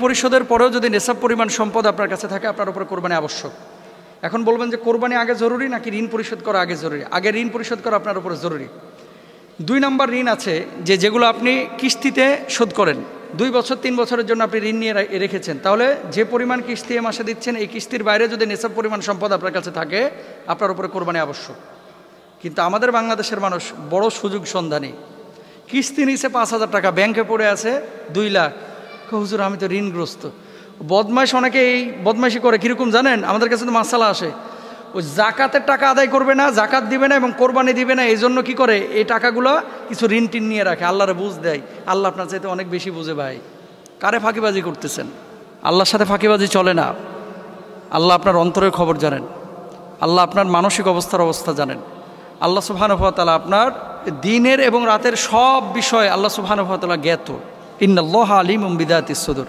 পরিশোধের পরেও যদি নেশাব পরিমাণ সম্পদ আপনার কাছে থাকে, আপনার উপরে কোরবানি আবশ্যক। এখন বলবেন যে কোরবানি আগে জরুরি নাকি ঋণ পরিশোধ করা আগে জরুরি? আগে ঋণ পরিশোধ করা আপনার উপরে জরুরি। 2 নম্বর ঋণ আছে যেগুলো আপনি কিস্তিতে শোধ করেন, 2 বছর 3 বছরের জন্য আপনি ঋণ নিয়ে রেখেছেন, তাহলে যে পরিমাণ কিস্তি এ মাসে দিচ্ছেন এই কিস্তির বাইরে যদি নেশাব পরিমাণ সম্পদ আপনার কাছে থাকে, আপনার উপরে কোরবানি আবশ্যক। কিন্তু আমাদের বাংলাদেশের মানুষ বড় সুযোগ সন্ধানী, কিস্তি নিচে 5,000 টাকা, ব্যাংকে পড়ে আছে 2 লাখ। হুজুর আমি তো ঋণগ্রস্ত। বদমাইশ অনেকে এই বদমাইশি করে, কীরকম জানেন? আমাদের কাছে তো মাসালা আসে, ওই জাকাতের টাকা আদায় করবে না, জাকাত দিবে না এবং কোরবানি দিবে না, এই জন্য কী করে এই টাকাগুলো কিছু ঋণ টিন নিয়ে রাখে, আল্লাহরে বুঝ দেয়। আল্লাহ আপনার চাইতে অনেক বেশি বুঝে ভাই। কারে ফাঁকিবাজি করতেছেন? আল্লাহর সাথে ফাঁকিবাজি চলে না। আল্লাহ আপনার অন্তরের খবর জানেন, আল্লাহ আপনার মানসিক অবস্থা জানেন। আল্লাহ সুবহানাহু ওয়া তাআলা আপনার দিনের এবং রাতের সব বিষয় আল্লাহ সুবহানাহু ওয়া তাআলা জ্ঞাত। ইন্নাল্লাহা আলিমুম বিযাতিস সুদূর।